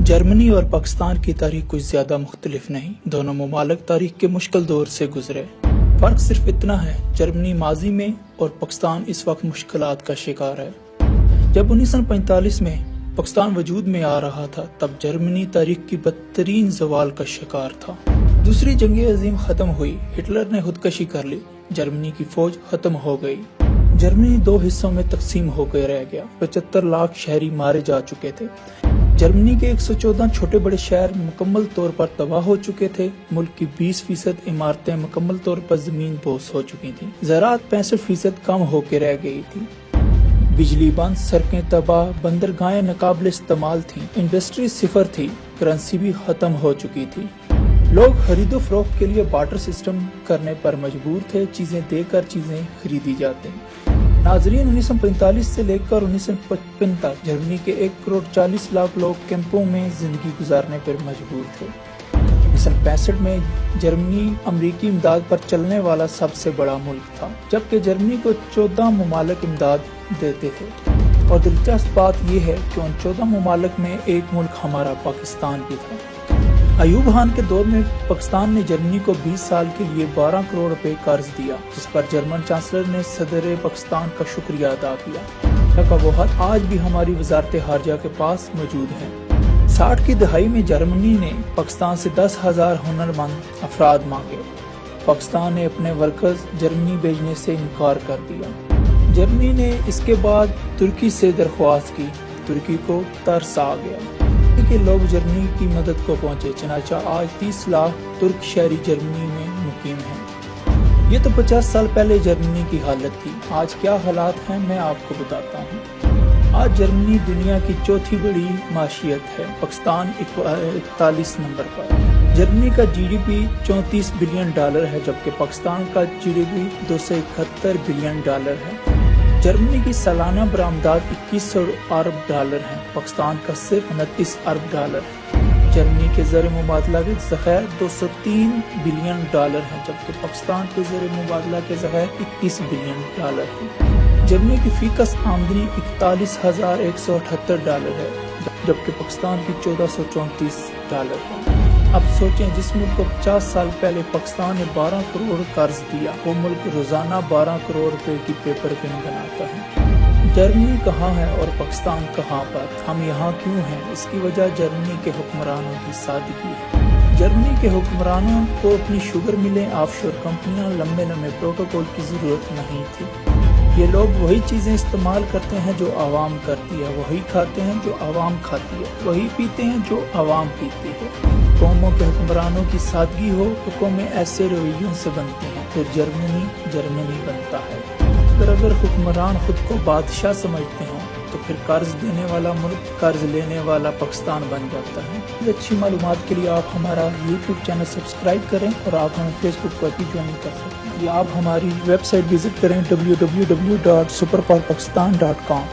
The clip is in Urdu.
جرمنی اور پاکستان کی تاریخ کچھ زیادہ مختلف نہیں، دونوں ممالک تاریخ کے مشکل دور سے گزرے۔ فرق صرف اتنا ہے، جرمنی ماضی میں اور پاکستان اس وقت مشکلات کا شکار ہے۔ جب 1945 میں پاکستان وجود میں آ رہا تھا، تب جرمنی تاریخ کی بدترین زوال کا شکار تھا۔ دوسری جنگ عظیم ختم ہوئی، ہٹلر نے خودکشی کر لی، جرمنی کی فوج ختم ہو گئی، جرمنی دو حصوں میں تقسیم ہو کے رہ گیا، 75 لاکھ شہری مارے جا چکے تھے۔ جرمنی کے 114 چھوٹے بڑے شہر مکمل طور پر تباہ ہو چکے تھے، ملک کی 20% عمارتیں مکمل طور پر زمین بوس ہو چکی تھیں، زراعت 65% کم ہو کے رہ گئی تھی، بجلی بند، سڑکیں تباہ، بندرگاہیں ناقابل استعمال تھیں، انڈسٹری صفر تھی، کرنسی بھی ختم ہو چکی تھی۔ لوگ خرید و فروخت کے لیے بارٹر سسٹم کرنے پر مجبور تھے، چیزیں دے کر چیزیں خریدی جاتی۔ ناظرین، 1945 سے لے کر 1955 تک جرمنی کے 1,40,00,000 لوگ کیمپوں میں زندگی گزارنے پر مجبور تھے۔ 1965 میں جرمنی امریکی امداد پر چلنے والا سب سے بڑا ملک تھا، جبکہ جرمنی کو 14 ممالک امداد دیتے تھے، اور دلچسپ بات یہ ہے کہ ان 14 ممالک میں ایک ملک ہمارا پاکستان بھی تھا۔ ایوب خان کے دور میں پاکستان نے جرمنی کو 20 سال کے لیے 12 کروڑ روپے قرض دیا، جس پر جرمن چانسلر نے صدر پاکستان کا شکریہ ادا کیا۔ کا وہ خط آج بھی ہماری وزارت خارجہ کے پاس موجود ہے۔ 60 کی دہائی میں جرمنی نے پاکستان سے 10,000 ہنرمند افراد مانگے، پاکستان نے اپنے ورکرز جرمنی بھیجنے سے انکار کر دیا۔ جرمنی نے اس کے بعد ترکی سے درخواست کی، ترکی کو ترس آ گیا کہ لوگ جرمنی کی مدد کو پہنچے، چنانچہ آج 30 لاکھ ترک شہری جرمنی میں مقیم ہیں۔ یہ تو 50 سال پہلے جرمنی کی حالت تھی، آج کیا حالات ہیں میں آپ کو بتاتا ہوں۔ آج جرمنی دنیا کی چوتھی بڑی معیشت ہے، پاکستان 41 نمبر پر۔ جرمنی کا جی ڈی پی $34 بلین ہے، جبکہ پاکستان کا جی ڈی پی $271 بلین ہے۔ جرمنی کی سالانہ برآمدات $2100 ارب ہیں، پاکستان کا صرف $29 ارب ہے۔ جرمنی کے زر مبادلہ کے ذخائر $203 بلین ہیں، جبکہ پاکستان کے زر مبادلہ کے ذخائر $21 بلین ہیں۔ جرمنی کی فی کس آمدنی $41,178 ہے، جبکہ پاکستان کی $1,434 ہے۔ اب سوچیں، جس ملک کو 50 سال پہلے پاکستان نے 12 کروڑ قرض دیا، وہ ملک روزانہ 12 کروڑ روپے کی پیپر پن بناتا ہے۔ جرمنی کہاں ہے اور پاکستان کہاں پر؟ ہم یہاں کیوں ہیں؟ اس کی وجہ جرمنی کے حکمرانوں کی سادگی ہے۔ جرمنی کے حکمرانوں کو اپنی شوگر ملیں، آف شور کمپنیاں، لمبے لمبے پروٹوکول کی ضرورت نہیں تھی۔ یہ لوگ وہی چیزیں استعمال کرتے ہیں جو عوام کرتی ہے، وہی کھاتے ہیں جو عوام کھاتی ہے، وہی پیتے ہیں جو عوام پیتی ہے۔ قوموں کے حکمرانوں کی سادگی ہو تو قومیں ایسے رویوں سے بنتی ہیں، پھر جرمنی بنتا ہے۔ اگر حکمران خود کو بادشاہ سمجھتے ہوں تو پھر قرض دینے والا ملک قرض لینے والا پاکستان بن جاتا ہے۔ اچھی معلومات کے لیے آپ ہمارا YouTube چینل سبسکرائب کریں، اور آپ ہمیں فیس بک پر بھی جوائن کر سکتے ہیں، یا آپ ہماری ویب سائٹ وزٹ کریں www.superpowerpakistan.com۔